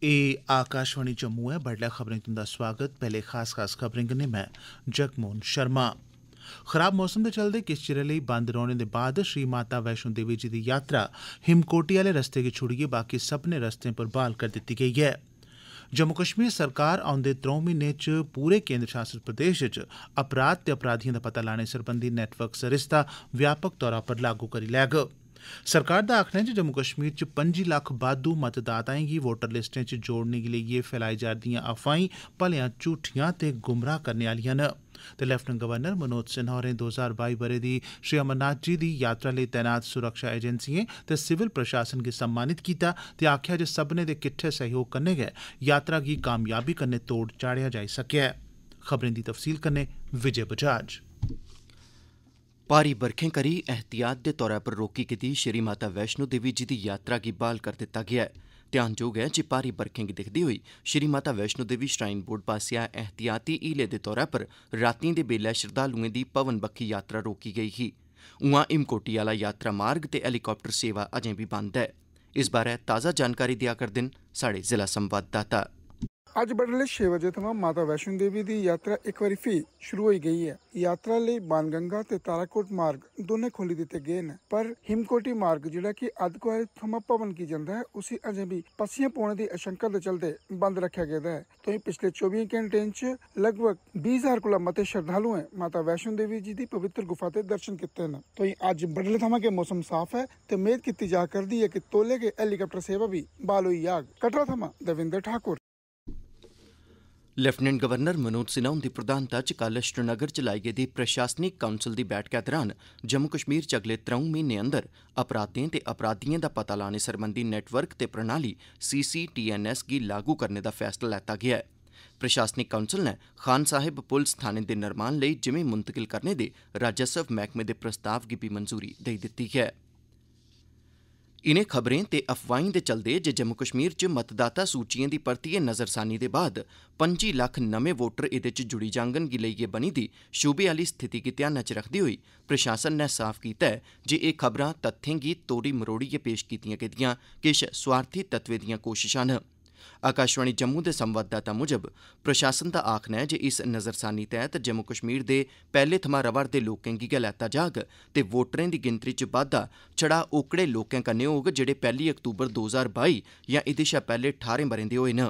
आकाशवाणी जम्मू है। बडलै खबरें तुंदा स्वागत। पहले खास खबरें कन्नै मैं जगमोहन शर्मा। खराब मौसम दे चलदे किश चिरै लेई बंद रौहने दे बाद श्री माता वैष्णो देवी जी दी यात्रा हिमकोटी आह्ले रस्ते गी छुड़ियै बाकी सब्भनें रस्तें पर बहाल करी दित्ती गेई ऐ। जम्मू कश्मीर सरकार औंदे 3 म्हीनें च पूरे केंद्र शासित प्रदेश च अपराध ते अपराधिएं दा पता लाने सरबंधी नेटवर्क सरिस्ता व्यापक तौरा पर लागू करी लैग। सरकार दा आखना है जे जम्मू कश्मीर च 25 लक्ख बाद्धू मतदाताएं गी वोटर लिस्टें च जोड़ने गी लेइयै फैलाई जा'रदियां अफवाहीं भलेआं झूठियां ते गुमराह करने आह्लियां न। ते लेफ्टिनेंट गवर्नर मनोज सिन्हा होरें 2022 ब'रे दी श्री अमरनाथ जी दी यात्रा लेई तैनात सुरक्षा एजेंसिएं ते सिविल प्रशासन गी सम्मानित कीता ते आखेआ जे सब्भनें दे किट्ठे सैह्योग कन्नै गै यात्रा गी कामयाबी कन्नै तोड़ चाढ़ेआ जाई सकेआ ऐ। खबरें दी तफसील कन्नै विजय बजाज। भारी बरखें करी एहतियात दे तौरा पर रोकी गेदी श्री माता वैष्णो देवी जी दी यात्रा गी बहाल करी दित्ता गेआ ऐ। ध्यानजोग ऐ जे भारी बरखें गी दिक्खदे होई श्री माता वैष्णो देवी श्राइन बोर्ड पास्सेआ एहतियाती हीले दे तौरा पर रातीं दे बेल्लै श्रद्धालुएं दी भवन बक्खी यात्रा रोकी गेई ही। उआं हिमकोटी आह्ला यात्रा मार्ग ते हैलीकाप्टर सेवा अजें बी बंद ऐ। इस बारै ताज़ा जानकारी देआ करदे न साढ़े जिला संवाददाता। अज्ज बडलै 6 बजे थमां माता वैष्णो देवी दी यात्रा इक बारी फ्ही शुरू होई गई है। यात्रा लेई बाणगंगा ते ताराकोट मार्ग दोने खोली दित्ते गे न, पर हिमकोटी मार्ग जेह्ड़ा कि अद्धकुआरी थमां भवन गी जंदा है उसी अजें भी पस्सियां पौने दी आशंका दे चलदे बंद रक्खेआ गेदा है। तो पिछले 24 घैंटें च लगभग 20,000 कोला मते श्रद्धालुएं माता वैष्णो देवी जी दी पवित्र गुफा ते दर्शन कीते न। तो अज्ज बडलै थमां गै मौसम साफ है ते मेद कीती जा करदी है कि तौले गै हेलीकाप्टर सेवा भी बहाल होई जाग। कटरा थमां देविंदर ठाकुर। लेफ्टिनेंट गवर्नर मनोज सिन्हा हुंदी प्रधानता च कल श्रीनगर च लाई गेदी प्रशासनिक काउंसल दी बैठका दौरान जम्मू कश्मीर च अगले 3 म्हीनें अंदर अपराधें ते अपराधिएं दा पता लाने सरबंधी नेटवर्क ते प्रणाली CCTNS गी लागू करने दा फैसला लैता गेआ ऐ। प्रशासनिक काउंसल ने खान साहिब पुलस थाने दे निर्माण लेई जिमीं मुंतकिल करने दे राजस्व मैह्कमे दे प्रस्ताव गी बी मंजूरी देई दित्ती ऐ। इनें खबरें ते अफवाहीं दे चलदे जे जम्मू कश्मीर च मतदाता सूचिएं दी परतियै नज़रसानी दे बाद 25 लक्ख नमें वोटर एह्दे च जुड़ी जाङन गी लेइयै बनी दी शूबे आह्ली स्थिति गी ध्याना च रखदे होई प्रशासन नै साफ कीता ऐ जे एह् खबरां तत्थें गी तोड़ी मरोड़ियै पेश कीतियां गेदियां किश स्वार्थी तत्वें दियां कोशशां न। आकाशवाणी जम्मू दे संवाददाता मुजब प्रशासन दा आखना है जे इस नज़रसानी तैह्त जम्मू कश्मीर दे पैह्ले थमां रवा'रदे लोकें गी गै लैता जाग ते वोटरें दी गिनतरी च बाद्दा छड़ा ओकड़े लोकें कन्नै होग जेह्ड़े 1 अक्तूबर 2022 जां एह्दे शा पैह्ले 18 ब'रें दे होए न।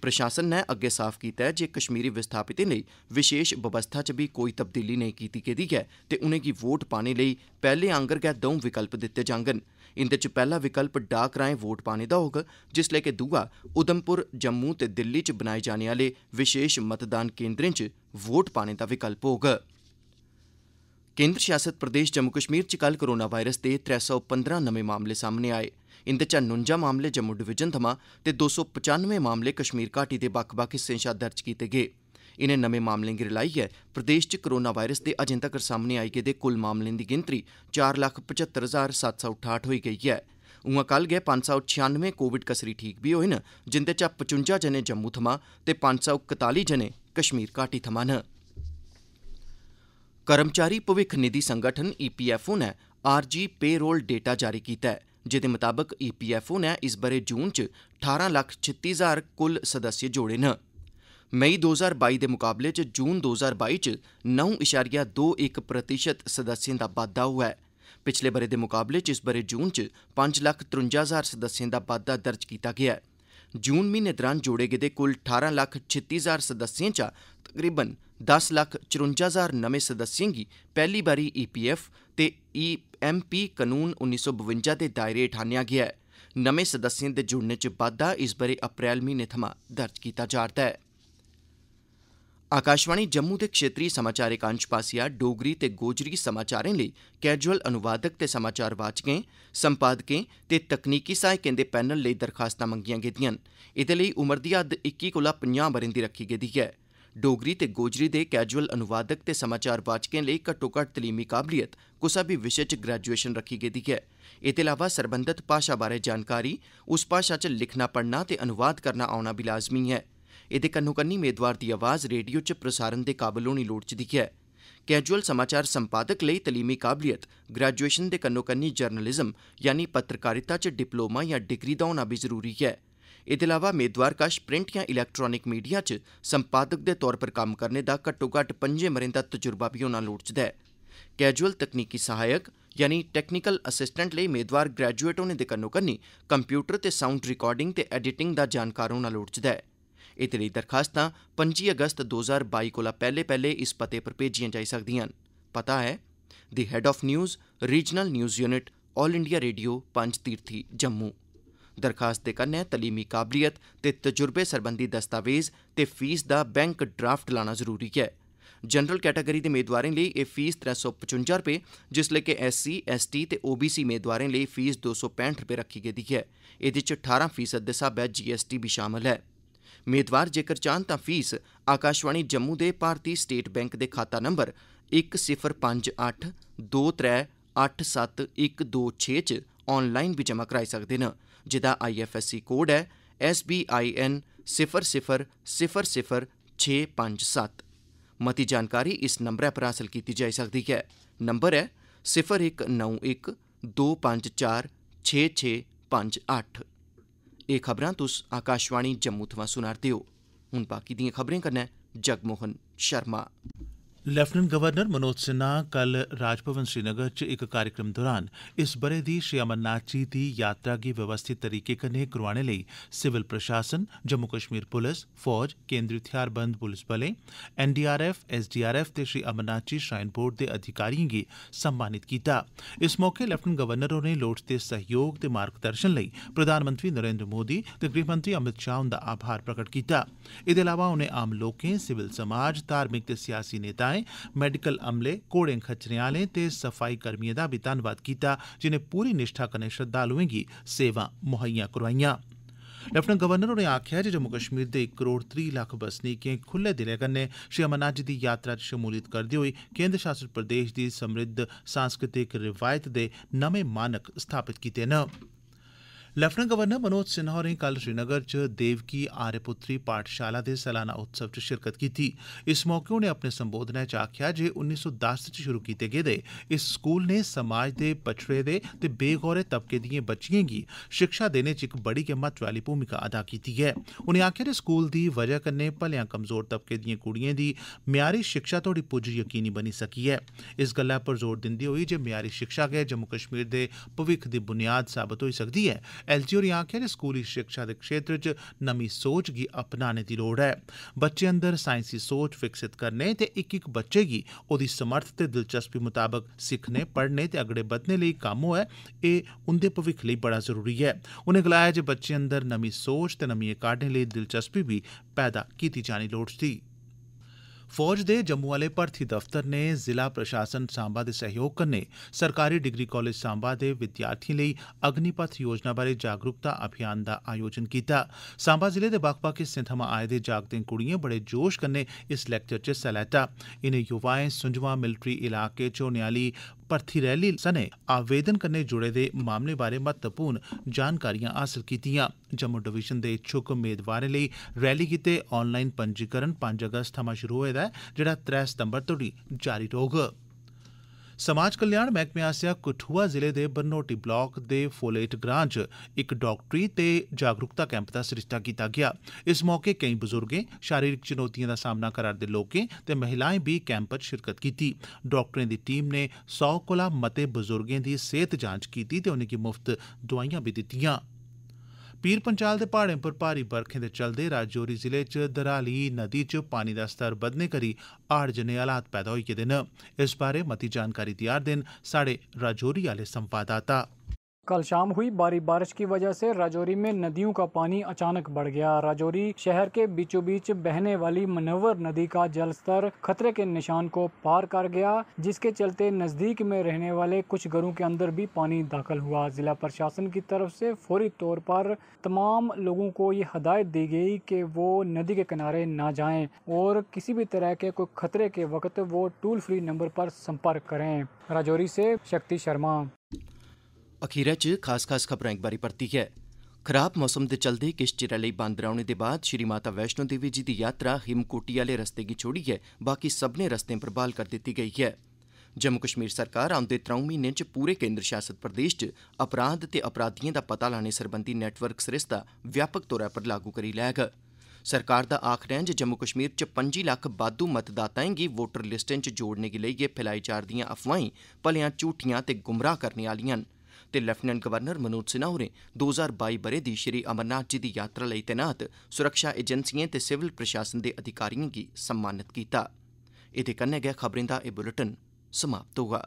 प्रशासन ने अग्गे साफ कीता ऐ जे कश्मीरी विस्थापितें लेई विशेष बवस्था च बी कोई तब्दीली नेईं कीती गेदी ऐ ते उनेंगी वोट पाने लेई पैह्ले आंगर गै 2 विकल्प दित्ते जाङन। इंदे च पैह्ला विकल्प डाक राएं वोट पाने दा होग, जिसलै कि दूआ उधमपुर, जम्मू ते दिल्ली च बनाए जाने आह्ले विशेष मतदान केंद्रें च वोट पाने दा विकल्प होग। केंद्र शासित प्रदेश जम्मू कश्मीर च कल कोरोना वायरस दे 315 नमें मामले सामने आए। इंदे चा 49 मामले जम्मू डिवीजन थमां ते 295 मामले कश्मीर घाटी दे बक्ख-बक्ख हिस्सें शा दर्ज कीते गे। इनें नमें मामलें गी रलाइयै प्रदेश च कोरोना वायरस दे अजें तक्कर सामने आई गेदे कुल मामलें दी गिनतरी 4,75,768 होई गेई ऐ। उआं कल गै 596 कोविड कसरी ठीक भी होए न, जिंदे चा 55 जने जम्मू थमां ते 541 जने कश्मीर घाटी थमां न। कर्मचारी भविक्ख निधि संगठन EPFO ने आरजी पेरोल डेटा जारी कीता है, जेदे मुताबक EPFO ने इस ब'रे जून च 18,36,000 कुल सदस्य जोड़े न। मई 2022 दे मुकाबले च जून 2022 च 9.21% सदस्यें दा बाद्धा होआ ऐ। पिछले ब'रे दे मुकाबले च इस ब'रे जून च 5,53,000 सदस्यें दा बाद्धा दर्ज कीता गेआ ऐ। जून म्हीने दौरान जोड़े गेदे कुल 18,36,000 सदस्यें चा तकरीबन 10,54,000 नमें सदस्यें गी पैह्ली बारी EPF ते EMP कनून 1952 दे दायरे हेठ आह्न्नेआ गेआ ऐ। नमें सदस्यें दे जुड़ने च बाद्धा इस ब'रे अप्रैल म्हीने थमां दर्ज कीता जा'रदा ऐ। आकाशवाणी जम्मू दे क्षेत्रीय समाचार एकांश पास्सेआ डोगरी ते गोजरी समाचारें लेई कैजुअल अनुवादक ते समाचार वाचकें, संपादकें ते तकनीकी सहायकें दे पैनल लेई दरखास्तां मंगियां गेदियां न। एह्दे लेई उमर दी हद्द 21 कोला 50 ब'रें दी रक्खी गेदी ऐ। डोगरी ते गोजरी दे कैजुअल अनुवादक ते समाचार वाचकें लेई घट्टोघट्ट तलीमी काबलियत कुसा बी विशे च ग्रैजुएशन रक्खी गेदी ऐ। एह्दे अलावा सरबंधत भाशा बारै जानकारी, उस भाशा च लिखना पढ़ना ते अनुवाद करना औना भी लाजमी ऐ। एह्दे कन्नो-कन्नी मेदवार दी आवाज़ रेडियो च प्रसारण दे काबल होनी लोड़चदी ऐ। कैजुअल समाचार संपादक लेई तलीमी काबलियत ग्रैजुएशन दे कन्नो-कन्नी जर्नलिज्म यानी पत्रकारिता च डिप्लोमा या डिग्री दा होना बी जरूरी ऐ। एह्दे अलावा मेदवार कश प्रिंट या इलैक्ट्रानिक मीडिया च संपादक दे तौर पर कम्म करने दा घट्टो घट्ट 5 ब'रें दा तजुर्बा भी होना लोड़चदा ऐ। कैजुअल तकनीकी सहायक यानी टैक्नीकल असिस्टेंट लेई मेदवार ग्रैजुएट होने दे कन्नो कन्नी कंप्यूटर ते साउंड रिकार्डिंग ते एडिटिंग दा जानकार होना लोड़चदा ऐ। एह्दे लेई दरखास्तां 25 अगस्त 2022 कोला पैह्ले इस पते पर भेजियां जाई सकदियां न। पता है the had of news, regional news unit, all India radio, Panjtirthi, Jammu. दरखास्त दे कन्नै तलीमी काबलियत ते तजुर्बे सरबंधी दस्तावेज ते फीस दा बैंक ड्राफ्ट लाना जरूरी है। जनरल कैटागरी दे मेदवारें लेई एह् फीस 355 रुपये, जिसलै कि SC, ST ते OBC मेदवारें लेई फीस 265 रुपये रखी गेदी है। एह्दे च 18% दे स्हाबै GST भी शामल है। मेदवार जेकर चाहन तां फीस आकाशवाणी जम्मू दे भारती स्टेट बैंक दे खाता नंबर 1058 2387 च ऑनलाइन भी जमा कराई सकदे न, जेह्दा IFSC कोड है SBIN 00000657। मती जानकारी इस नंबरै पर हासल कीती जाई सकदी है। नंबर है 0191 254 6658। एह् खबरां तुस आकाशवाणी जम्मू थमां सुना'रदे ओ। हुण बाकी दियां खबरें कन्नै जगमोहन शर्मा। लेफ्टिनेंट गवर्नर मनोज सिन्हा कल राजभवन श्रीनगर च इक कार्यक्रम दौरान इस ब'रे दी श्री अमरनाथ जी दी यात्रा गी व्यवस्थित तरीके कन्नै करोआने लेई सिविल प्रशासन, जम्मू कश्मीर पुलिस, फौज, केंद्री हथियारबंद पुलिस बलें, NDRF, SDRF ते श्री अमरनाथ जी श्राइन बोर्ड दे अधिकारिएं गी सम्मानित कीता। इस मौके लेफ्टिनेंट गवर्नर होरें लोड़चदे सहयोग ते मार्गदर्शन लेई प्रधानमंत्री नरेंद्र मोदी ते गृहमंत्री अमित शाह हुंदा आभार प्रकट कीता। एह्दे अलावा उनें आम लोकें, सिविल समाज, धार्मिक ते सियासी नेताएं, मेडिकल अमले, घोड़ें खच्चरें आह्लें ते सफाई कर्मियें दा बी धन्नवाद कीता, जिनें पूरी निष्ठा कन्नै श्रद्धालुएं गी सेवां मुहैया करोआइयां। लेफ्टिनेंट गवर्नर होरें आखेआ जे जम्मू कश्मीर दे 1 करोड़ 30 लक्ख बसनीकें खुल्ले दिलै कन्नै श्री अमरनाथ जी दी यात्रा च शमूलियत करदे होई केंद्र शासित प्रदेश दी समृद्ध सांस्कृतिक रिवायत दे नमें मानक स्थापित कीते न। लेफ्टिनेंट गवर्नर मनोज सिन्हा होरें कल श्रीनगर च देवकी आर्यपुत्री पाठशाला दे सालाना उत्सव च शिरकत कीती। इस मौके उनें अपने संबोधनै च आखेआ जे 1910 च शुरू कीते गेदे इस स्कूल ने समाज दे पछड़े दे ते बेगौरे तबके दिएं बच्चिएं गी शिक्षा देने च इक बड़ी गै महत्वै आह्ली भूमिका अदा कीती ऐ। उनें आखेआ जे स्कूल दी वजह कन्नै भलेआं कमजोर तबके दिएं कुड़िएं दी म्यारी शिक्षा तोड़ी पुज्ज यकीनी बनी सकी ऐ। इस गल्लै पर जोर दिंदे होई जे म्यारी शिक्षा गै जम्मू कश्मीर दे भविक्ख दी बुनियाद साबत होई सकदी ऐ, LG होरें आखेआ जे स्कूली शिक्षा दे क्षेत्र च नमीं सोच गी अपनाने दी लोड़ ऐ। बच्चे अंदर साइंसी सोच विकसित करने ते इक बच्चे गी ओह्दी समर्थ ते दिलचस्पी मुताबक सिक्खने, पढ़ने ते अगड़े बधने लेई कम्म होऐ, एह् उंदे भविक्ख लेई बड़ा जरूरी ऐ। उनें गलाया जे बच्चे अंदर नमीं सोच ते नमियें काह्डें लेई दिलचस्पी बी पैदा कीती जानी लोड़चदी। फौज दे जम्मू आह्ले भर्थी दफ्तर ने जिला प्रशासन सांबा दे सहयोग कन्नै सरकारी डिग्री कालेज सांबा दे विद्यार्थिएं लेई अग्निपथ योजना बारै जागरूकता अभियान दा आयोजन कीता। सांबा जिले दे बक्ख-बक्ख हिस्सें थमां आए दे जागतें कुड़िएं बड़े जोश कन्नै इस लैक्चर च हिस्सा लैता। इनें युवाएं सुंजवां मिलट्री इलाके च होने आह्ली भर्थी रैली सने आवेदन कन्नै जुड़े दे मामले बारै महत्वपूर्ण जानकारियां हासल कीतियां। जम्मू डिवीजन दे इच्छुक मेदवारें लेई रैली गितै ऑनलाइन पंजीकरण 5 अगस्त थमां शुरू होए दा ऐ, जेह्ड़ा 3 सितंबर तोड़ी जारी रौह्ग। समाज कल्याण मैह्कमे आसेआ कठुआ जिले दे बरनोटी ब्लाक दे फोलेट ग्रां च इक डॉक्टरी ते जागरूकता कैंप दा सरिस्ता कीता गेआ। इस मौके केईं बुजुर्गें, शारीरिक चुनौतिएं दा सामना करा'रदे लोकें ते महिलाएं बी कैंप च शिरकत कीती। डॉक्टरें दी टीम ने 100 कोला मते बुजुर्गें दी सेह्त जांच कीती ते उनेंगी मुफ्त दोआइयां बी दित्तियां। पीर पंचाल दे प्हाड़ें पर भारी बरखें दे चलदे राजौरी जिले च दराली नदी च पानी दा स्तर बधने करी हाड़ जनेह् हालात पैदा होई गेदे न। इस बारै मती जानकारी देआ'रदे न साढ़े राजौरी आह्ले संवाददाता। कल शाम हुई भारी बारिश की वजह से राजौरी में नदियों का पानी अचानक बढ़ गया। राजौरी शहर के बीचों बीच बहने वाली मनव्वर नदी का जलस्तर खतरे के निशान को पार कर गया, जिसके चलते नजदीक में रहने वाले कुछ घरों के अंदर भी पानी दाखिल हुआ। जिला प्रशासन की तरफ से फौरी तौर पर तमाम लोगों को ये हदायत दी गई कि वो नदी के किनारे ना जाएं और किसी भी तरह के कोई खतरे के वक्त वो टोल फ्री नंबर पर संपर्क करें। राजौरी से शक्ति शर्मा। अखीरै च खास खबरां इक बारी परती है। खराब मौसम दे चलदे किश चिरै लेई बंद रौह्ने दे बाद श्री माता वैष्णो देवी जी दी यात्रा हिमकोटी आह्ले रस्ते गी छोड़ियै बाकी सभनें रस्तें पर ब्हाल करी दित्ती गेई है। जम्मू कश्मीर सरकार औंदे 3 म्हीनें च पूरे केंद्र शासित प्रदेश च अपराध ते अपराधियें दा पता लाने सरबंधी नेटवर्क सरिस्ता व्यापक तौर पर लागू करी लैग। सरकार दा आखना ऐ जे जम्मू कश्मीर च 25 लक्ख बाद्धू मतदाताएं गी वोटर लिस्टें च जोड़ने गी लेइयै फैलाई जा'रदियां अफवाहीं भलेआं झूठियां ते गुमराह करने आह्लियां न ते लेफ्टिनेंट गवर्नर मनोज सिन्हा होरें 2022 ब'रे दी श्री अमरनाथ जी दी यात्रा लेई तैनात सुरक्षा एजेंसिएं ते सिविल प्रशासन दे अधिकारिएं गी सम्मानित कीता। एह्दे कन्नै गै खबरें दा एह् बुलेटिन समाप्त होआ।